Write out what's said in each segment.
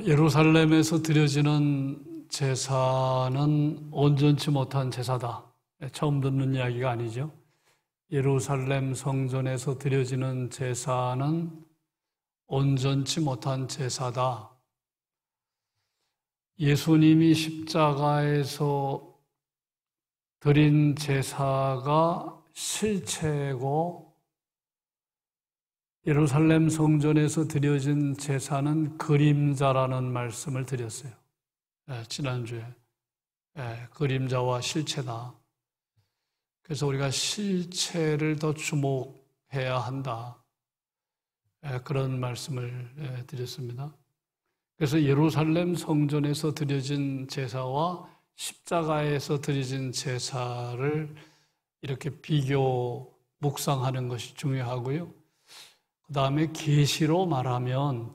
예루살렘에서 드려지는 제사는 온전치 못한 제사다. 처음 듣는 이야기가 아니죠. 예루살렘 성전에서 드려지는 제사는 온전치 못한 제사다. 예수님이 십자가에서 드린 제사가 실체고 예루살렘 성전에서 드려진 제사는 그림자라는 말씀을 드렸어요. 지난주에. 그림자와 실체다. 그래서 우리가 실체를 더 주목해야 한다. 그런 말씀을 드렸습니다. 그래서 예루살렘 성전에서 드려진 제사와 십자가에서 드려진 제사를 이렇게 비교, 묵상하는 것이 중요하고요. 그 다음에 계시로 말하면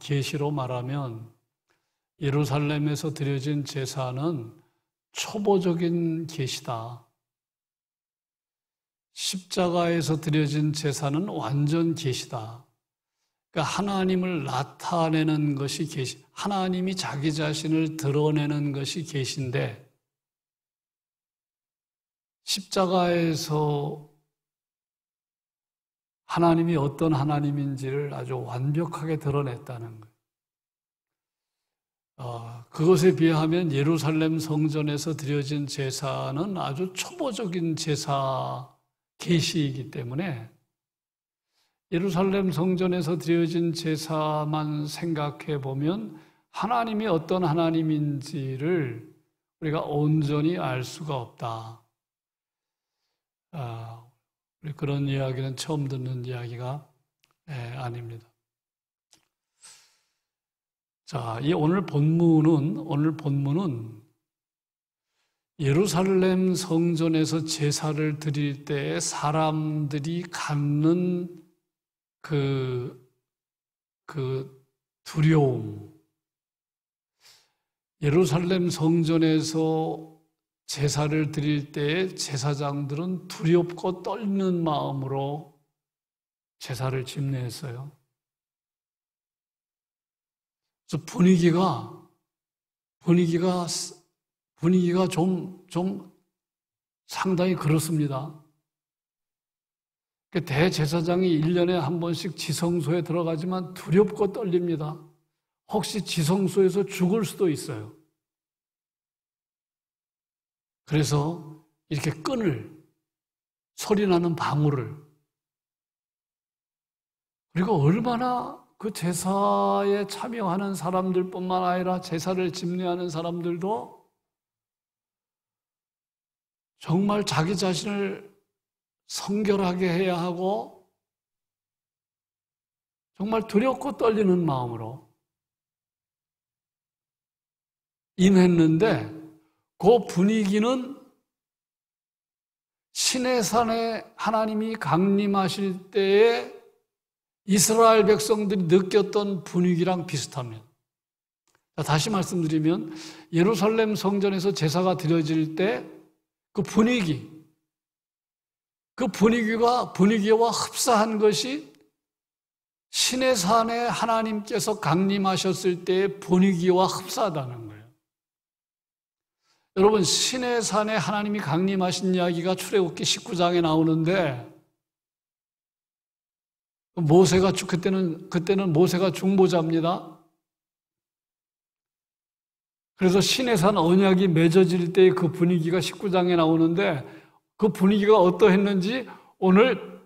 예루살렘에서 드려진 제사는 초보적인 계시다. 십자가에서 드려진 제사는 완전 계시다. 그러니까 하나님을 나타내는 것이 계시, 하나님이 자기 자신을 드러내는 것이 계시인데 십자가에서 하나님이 어떤 하나님인지를 아주 완벽하게 드러냈다는 거예요. 그것에 비하면 예루살렘 성전에서 드려진 제사는 아주 초보적인 제사 계시이기 때문에 예루살렘 성전에서 드려진 제사만 생각해 보면 하나님이 어떤 하나님인지를 우리가 온전히 알 수가 없다. 그런 이야기는 처음 듣는 이야기가 아닙니다. 자, 이 오늘 본문은 예루살렘 성전에서 제사를 드릴 때 사람들이 갖는 그 두려움, 예루살렘 성전에서 제사를 드릴 때 제사장들은 두렵고 떨리는 마음으로 제사를 집례했어요. 그래서 분위기가 좀 상당히 그렇습니다. 대제사장이 1년에 한 번씩 지성소에 들어가지만 두렵고 떨립니다. 혹시 지성소에서 죽을 수도 있어요. 그래서 이렇게 소리나는 방울을, 그리고 얼마나 그 제사에 참여하는 사람들뿐만 아니라 제사를 집례하는 사람들도 정말 자기 자신을 성결하게 해야 하고 정말 두렵고 떨리는 마음으로 임했는데 그 분위기는 시내산에 하나님이 강림하실 때에 이스라엘 백성들이 느꼈던 분위기랑 비슷합니다. 다시 말씀드리면 예루살렘 성전에서 제사가 드려질 때 그 분위기와 흡사한 것이 시내산에 하나님께서 강림하셨을 때의 분위기와 흡사하다는 거예요. 여러분, 시내산에 하나님이 강림하신 이야기가 출애굽기 19장에 나오는데 그때는 모세가 중보자입니다. 그래서 시내산 언약이 맺어질 때의 그 분위기가 19장에 나오는데 그 분위기가 어떠했는지 오늘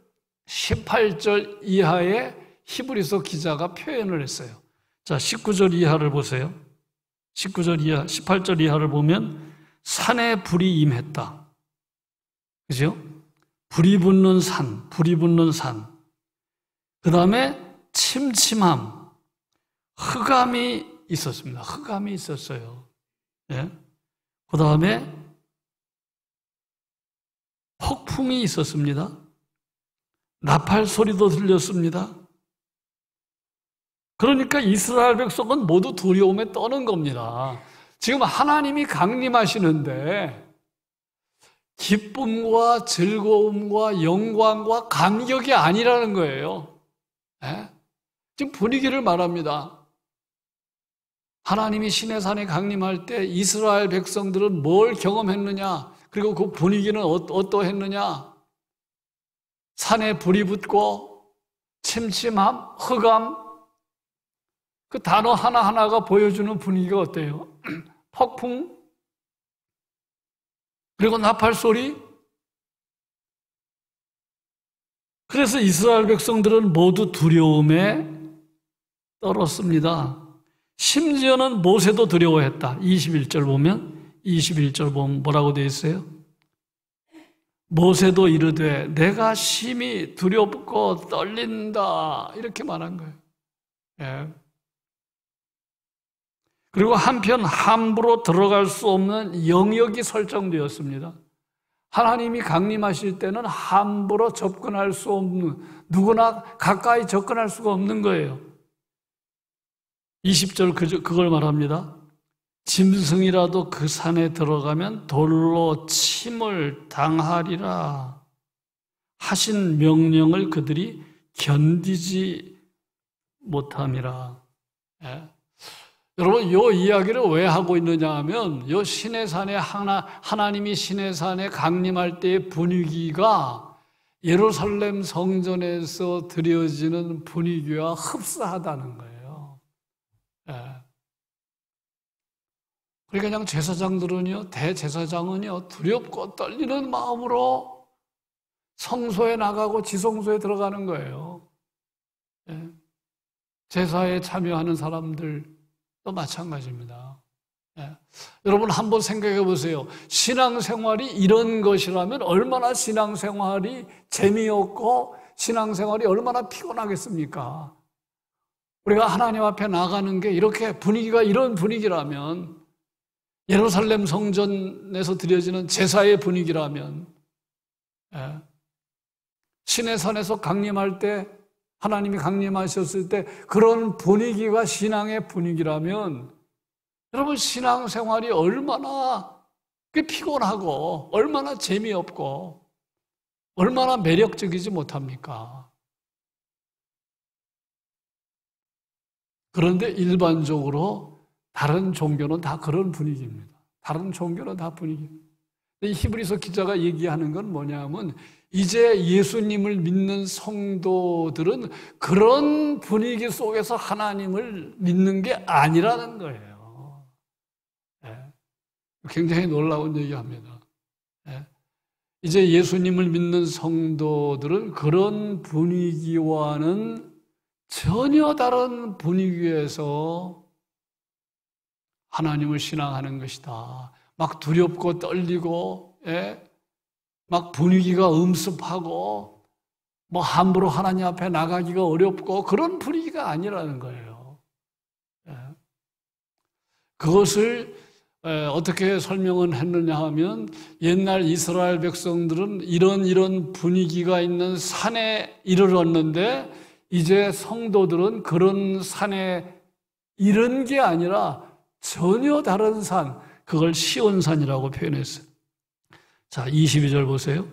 18절 이하의 히브리서 기자가 표현을 했어요. 자, 19절 이하를 보세요. 18절 이하를 보면 산에 불이 임했다. 그죠? 불이 붙는 산. 그 다음에 침침함, 흑암이 있었습니다. 흑암이 있었어요. 그 다음에 폭풍이 있었습니다. 나팔 소리도 들렸습니다. 그러니까 이스라엘 백성은 모두 두려움에 떠는 겁니다. 지금 하나님이 강림하시는데 기쁨과 즐거움과 영광과 감격이 아니라는 거예요. 지금 분위기를 말합니다. 하나님이 시내산에 강림할 때 이스라엘 백성들은 뭘 경험했느냐? 그리고 그 분위기는 어떠했느냐? 산에 불이 붙고 침침함, 흑암, 그 단어 하나하나가 보여주는 분위기가 어때요? 폭풍, 그리고 나팔 소리. 그래서 이스라엘 백성들은 모두 두려움에 떨었습니다. 심지어는 모세도 두려워했다. 21절 보면 뭐라고 되어 있어요? 모세도 이르되 내가 심히 두렵고 떨린다, 이렇게 말한 거예요. 예. 그리고 한편 함부로 들어갈 수 없는 영역이 설정되었습니다. 하나님이 강림하실 때는 함부로 접근할 수 없는, 누구나 가까이 접근할 수가 없는 거예요. 20절 그걸 말합니다. 짐승이라도 그 산에 들어가면 돌로 침을 당하리라 하신 명령을 그들이 견디지 못함이라. 예. 여러분, 이 이야기를 왜 하고 있느냐 하면, 이 시내산에 하나님이 시내산에 강림할 때의 분위기가 예루살렘 성전에서 드려지는 분위기와 흡사하다는 거예요. 예. 그러니까 그냥 제사장들은요, 대제사장은요, 두렵고 떨리는 마음으로 성소에 나가고 지성소에 들어가는 거예요. 예. 제사에 참여하는 사람들 또 마찬가지입니다. 예. 여러분 한번 생각해 보세요. 신앙생활이 이런 것이라면 얼마나 신앙생활이 재미없고 신앙생활이 얼마나 피곤하겠습니까? 우리가 하나님 앞에 나가는 게 이렇게 분위기가 이런 분위기라면, 예루살렘 성전에서 드려지는 제사의 분위기라면, 예. 시내산에서 강림할 때, 하나님이 강림하셨을 때 그런 분위기가 신앙의 분위기라면, 여러분 신앙생활이 얼마나 피곤하고 얼마나 재미없고 얼마나 매력적이지 못합니까? 그런데 일반적으로 다른 종교는 다 그런 분위기입니다. 다른 종교는 다 분위기입니다. 이 히브리서 기자가 얘기하는 건 뭐냐면, 이제 예수님을 믿는 성도들은 그런 분위기 속에서 하나님을 믿는 게 아니라는 거예요. 예. 굉장히 놀라운 얘기합니다. 예. 이제 예수님을 믿는 성도들은 그런 분위기와는 전혀 다른 분위기에서 하나님을 신앙하는 것이다. 막 두렵고 떨리고, 예? 막 분위기가 음습하고, 뭐 함부로 하나님 앞에 나가기가 어렵고, 그런 분위기가 아니라는 거예요. 예. 그것을 어떻게 설명을 했느냐 하면, 옛날 이스라엘 백성들은 이런 분위기가 있는 산에 이르렀는데, 이제 성도들은 그런 산에 이른 게 아니라 전혀 다른 산, 그걸 시온산이라고 표현했어요. 자, 22절 보세요.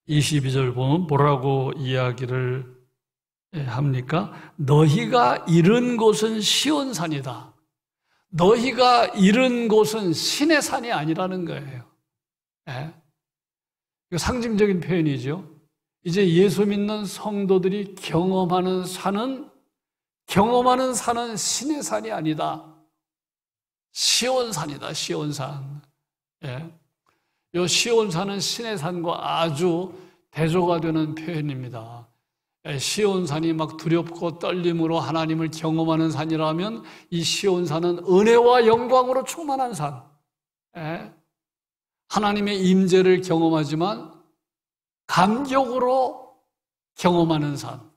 22절 보면 뭐라고 이야기를 합니까? 너희가 이른 곳은 시온산이다. 너희가 이른 곳은 신의 산이 아니라는 거예요. 네? 이거 상징적인 표현이죠. 이제 예수 믿는 성도들이 경험하는 산은 신의 산이 아니다. 시온산이다, 시온산. 예. 이 시온산은 신의 산과 아주 대조가 되는 표현입니다. 예, 시온산이 막 두렵고 떨림으로 하나님을 경험하는 산이라면, 이 시온산은 은혜와 영광으로 충만한 산. 예. 하나님의 임재를 경험하지만 감격으로 경험하는 산.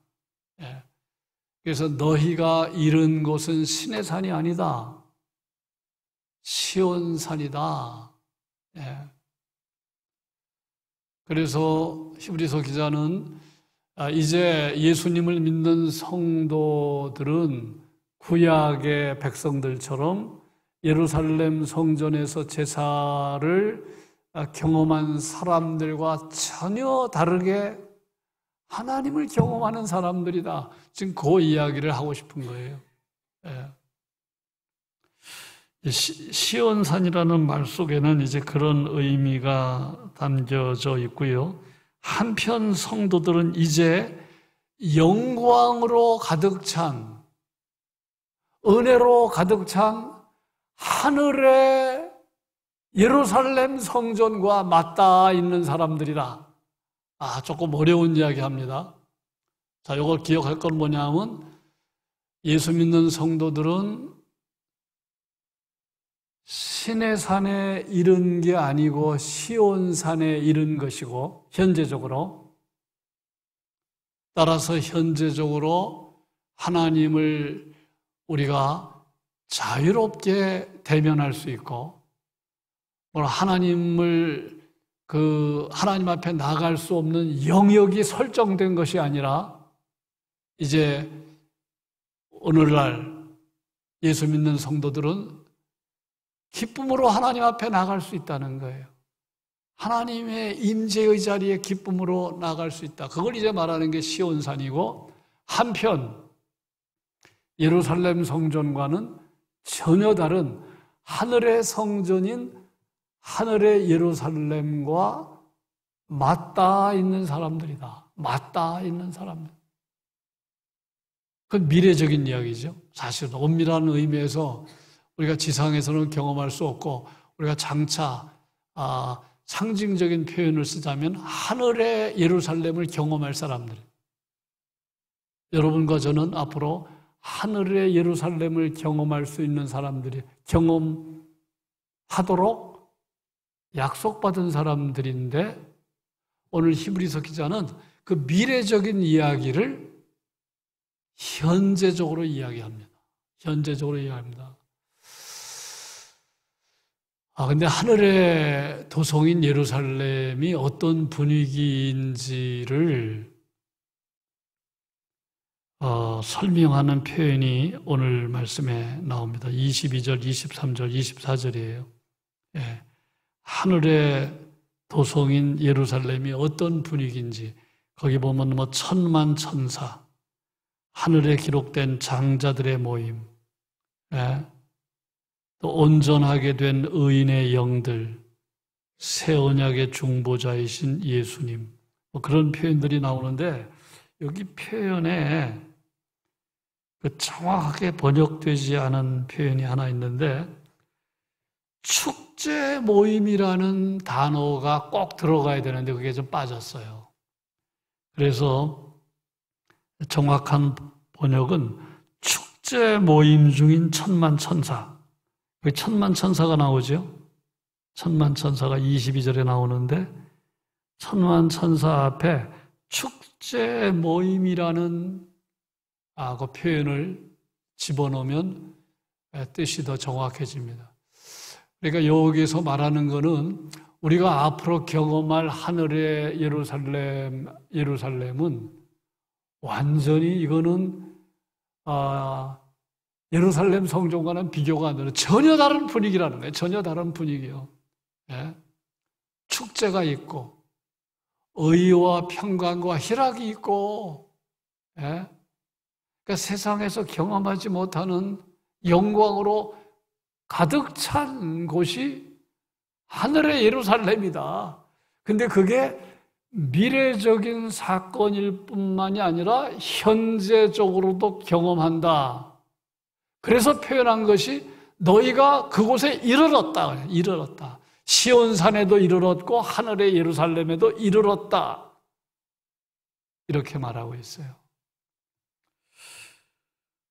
예. 그래서 너희가 이른 곳은 신의 산이 아니다. 시온산이다. 예. 그래서 히브리서 기자는 이제 예수님을 믿는 성도들은 구약의 백성들처럼 예루살렘 성전에서 제사를 경험한 사람들과 전혀 다르게 하나님을 경험하는 사람들이다. 지금 그 이야기를 하고 싶은 거예요. 예. 시온산이라는 말 속에는 이제 그런 의미가 담겨져 있고요. 한편 성도들은 이제 영광으로 가득 찬, 은혜로 가득 찬 하늘의 예루살렘 성전과 맞닿아 있는 사람들이라. 조금 어려운 이야기 합니다. 자, 이걸 기억할 건 뭐냐면 예수 믿는 성도들은 시내산에 이른 게 아니고 시온산에 이른 것이고, 현재적으로. 따라서 현재적으로 하나님을 우리가 자유롭게 대면할 수 있고, 하나님 앞에 나갈 수 없는 영역이 설정된 것이 아니라 이제 오늘날 예수 믿는 성도들은 기쁨으로 하나님 앞에 나갈 수 있다는 거예요. 하나님의 임재의 자리에 기쁨으로 나갈 수 있다. 그걸 이제 말하는 게 시온산이고, 한편 예루살렘 성전과는 전혀 다른 하늘의 성전인 하늘의 예루살렘과 맞닿아 있는 사람들이다. 맞닿아 있는 사람들. 그건 미래적인 이야기죠. 사실은 엄밀한 의미에서 우리가 지상에서는 경험할 수 없고, 우리가 장차 상징적인 표현을 쓰자면 하늘의 예루살렘을 경험할 사람들. 여러분과 저는 앞으로 하늘의 예루살렘을 경험할 수 있는 사람들이, 경험하도록 약속받은 사람들인데, 오늘 히브리서 기자는 그 미래적인 이야기를 현재적으로 이야기합니다. 현재적으로 이야기합니다. 근데 하늘의 도성인 예루살렘이 어떤 분위기인지를 설명하는 표현이 오늘 말씀에 나옵니다. 22절, 23절, 24절이에요. 예. 하늘의 도성인 예루살렘이 어떤 분위기인지, 거기 보면 천만 천사, 하늘에 기록된 장자들의 모임, 예. 또 온전하게 된 의인의 영들, 새 언약의 중보자이신 예수님, 그런 표현들이 나오는데, 여기 표현에 정확하게 번역되지 않은 표현이 하나 있는데, 축제 모임이라는 단어가 꼭 들어가야 되는데 그게 좀 빠졌어요. 그래서 정확한 번역은 축제 모임 중인 천만 천사. 천만 천사가 나오죠. 천만 천사가 22절에 나오는데, 천만 천사 앞에 축제 모임이라는 그 표현을 집어넣으면 뜻이 더 정확해집니다. 그러니까 여기서 말하는 것은 우리가 앞으로 경험할 하늘의 예루살렘은 완전히 이거는 예루살렘 성전과는 비교가 안 되는 전혀 다른 분위기라는 거예요. 전혀 다른 분위기요. 예? 축제가 있고 의와 평강과 희락이 있고, 예? 그러니까 세상에서 경험하지 못하는 영광으로 가득 찬 곳이 하늘의 예루살렘이다. 근데 그게 미래적인 사건일 뿐만이 아니라 현재적으로도 경험한다. 그래서 표현한 것이 너희가 그곳에 이르렀다. 이르렀다. 시온산에도 이르렀고 하늘의 예루살렘에도 이르렀다. 이렇게 말하고 있어요.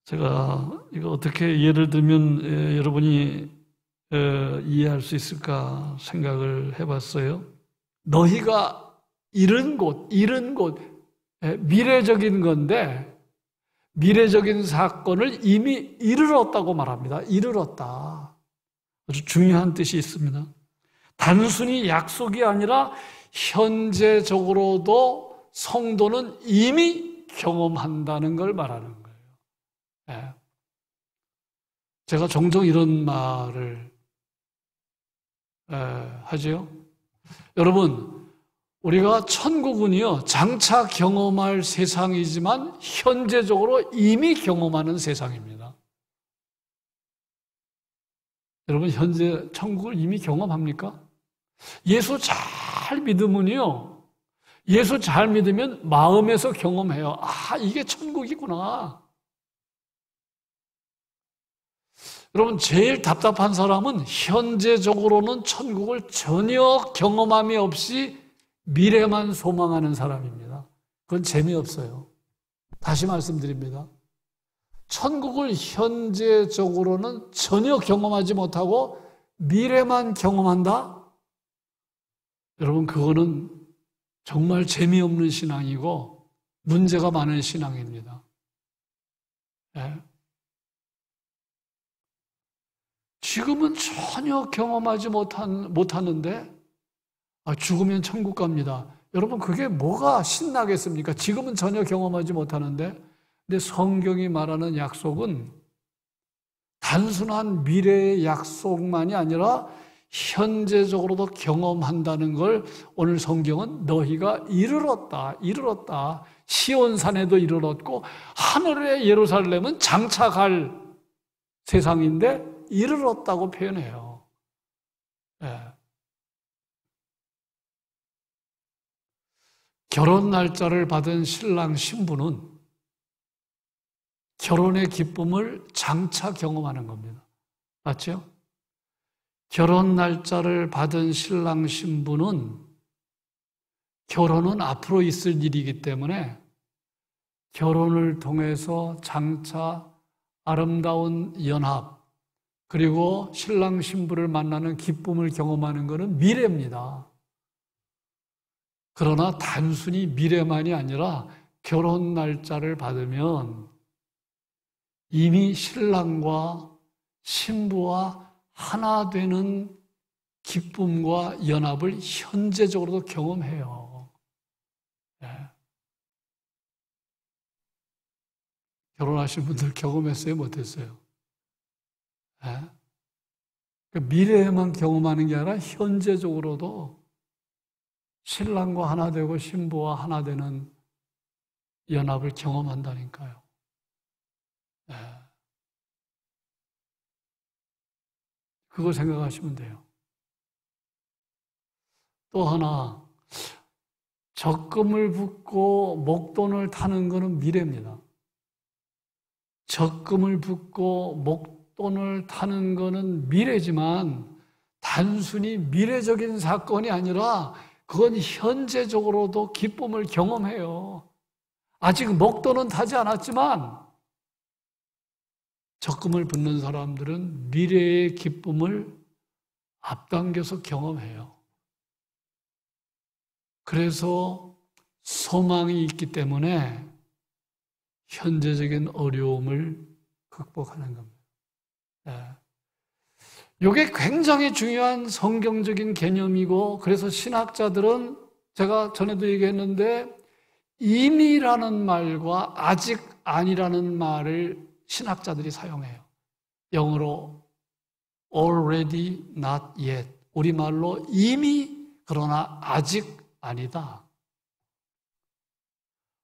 제가 이거 어떻게 예를 들면 여러분이 이해할 수 있을까 생각을 해봤어요. 너희가 이른 곳, 미래적인 건데 미래적인 사건을 이미 이르렀다고 말합니다. 이르렀다. 아주 중요한 뜻이 있습니다. 단순히 약속이 아니라 현재적으로도 성도는 이미 경험한다는 걸 말하는 거예요. 네. 제가 종종 이런 말을 하죠. 여러분, 우리가 천국은요, 장차 경험할 세상이지만 현재적으로 이미 경험하는 세상입니다. 여러분 현재 천국을 이미 경험합니까? 예수 잘 믿으면요. 예수 잘 믿으면 마음에서 경험해요. 아, 이게 천국이구나. 여러분 제일 답답한 사람은 현재적으로는 천국을 전혀 경험함이 없이 미래만 소망하는 사람입니다. 그건 재미없어요. 다시 말씀드립니다. 천국을 현재적으로는 전혀 경험하지 못하고 미래만 경험한다? 여러분 그거는 정말 재미없는 신앙이고 문제가 많은 신앙입니다. 네. 지금은 전혀 경험하지 못하는데 죽으면 천국 갑니다. 여러분 그게 뭐가 신나겠습니까? 지금은 전혀 경험하지 못하는데 근데 성경이 말하는 약속은 단순한 미래의 약속만이 아니라 현재적으로도 경험한다는 걸 오늘 성경은 너희가 이르렀다. 시온산에도 이르렀고 하늘의 예루살렘은 장차갈 세상인데 이르렀다고 표현해요. 네. 결혼 날짜를 받은 신랑 신부는 결혼의 기쁨을 장차 경험하는 겁니다. 맞죠? 결혼 날짜를 받은 신랑 신부는 결혼은 앞으로 있을 일이기 때문에 결혼을 통해서 장차 아름다운 연합 그리고 신랑 신부를 만나는 기쁨을 경험하는 것은 미래입니다. 그러나 단순히 미래만이 아니라 결혼 날짜를 받으면 이미 신랑과 신부와 하나 되는 기쁨과 연합을 현재적으로도 경험해요. 네. 결혼하신 분들 경험했어요? 못했어요? 네. 그러니까 미래에만 경험하는 게 아니라 현재적으로도 신랑과 하나 되고 신부와 하나 되는 연합을 경험한다니까요. 네. 그거 생각하시면 돼요. 또 하나, 적금을 붓고 목돈을 타는 것은 미래입니다. 적금을 붓고 목돈을 타는 것은 미래지만 단순히 미래적인 사건이 아니라 그건 현재적으로도 기쁨을 경험해요. 아직 목돈은 타지 않았지만 적금을 붓는 사람들은 미래의 기쁨을 앞당겨서 경험해요. 그래서 소망이 있기 때문에 현재적인 어려움을 극복하는 겁니다. 네. 이게 굉장히 중요한 성경적인 개념이고 그래서 신학자들은 제가 전에도 얘기했는데 이미라는 말과 아직 아니라는 말을 신학자들이 사용해요. 영어로 already not yet 우리말로 이미 그러나 아직 아니다.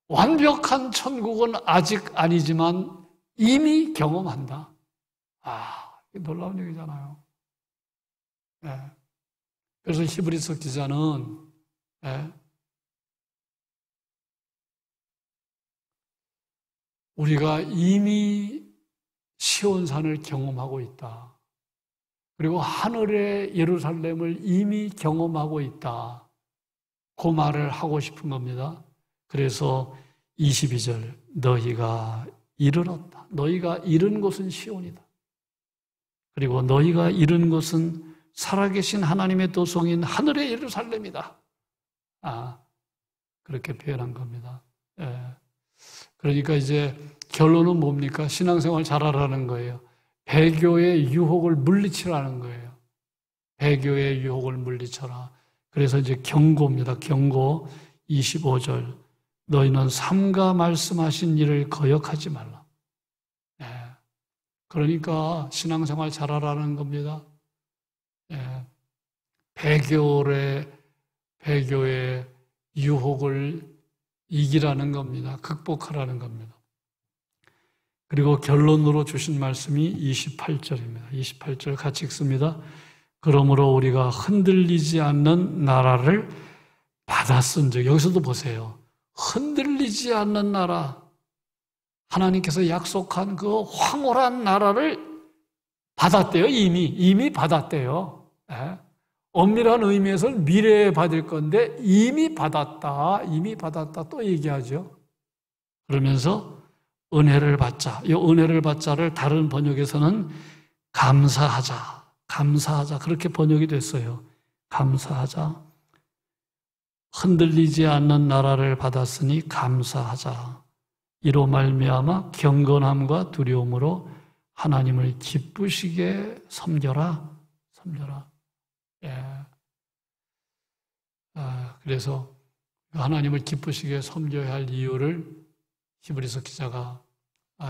완벽한 천국은 아직 아니지만 이미 경험한다. 아, 놀라운 얘기잖아요. 네. 그래서 히브리서 기자는 네. 우리가 이미 시온산을 경험하고 있다. 그리고 하늘의 예루살렘을 이미 경험하고 있다. 그 말을 하고 싶은 겁니다. 그래서 22절 너희가 이르렀다. 너희가 이른 곳은 시온이다. 그리고 너희가 이른 곳은 살아계신 하나님의 도성인 하늘의 예루살렘이다. 아, 그렇게 표현한 겁니다. 예. 그러니까 이제 결론은 뭡니까? 신앙생활 잘하라는 거예요. 배교의 유혹을 물리치라는 거예요. 배교의 유혹을 물리쳐라. 그래서 이제 경고입니다. 경고 25절. 너희는 삼가 말씀하신 일을 거역하지 말라. 예. 그러니까 신앙생활 잘하라는 겁니다. 예. 배교의 유혹을 이기라는 겁니다. 극복하라는 겁니다. 그리고 결론으로 주신 말씀이 28절입니다. 28절 같이 읽습니다. 그러므로 우리가 흔들리지 않는 나라를 받았은즉, 여기서도 보세요. 흔들리지 않는 나라, 하나님께서 약속한 그 황홀한 나라를 받았대요. 이미 받았대요. 네. 엄밀한 의미에서는 미래에 받을 건데 이미 받았다 또 얘기하죠. 그러면서 은혜를 받자, 이 은혜를 받자를 다른 번역에서는 감사하자 그렇게 번역이 됐어요. 감사하자. 흔들리지 않는 나라를 받았으니 감사하자. 이로 말미암아 경건함과 두려움으로 하나님을 기쁘시게 섬겨라. 예. 그래서 하나님을 기쁘시게 섬겨야 할 이유를 히브리서 기자가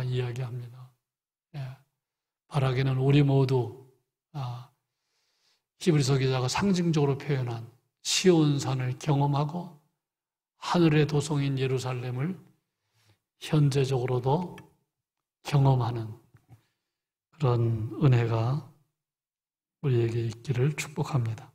이야기합니다. 예. 바라기는 우리 모두 히브리서 기자가 상징적으로 표현한 시온산을 경험하고 하늘의 도성인 예루살렘을 현재적으로도 경험하는 그런 은혜가 우리에게 있기를 축복합니다.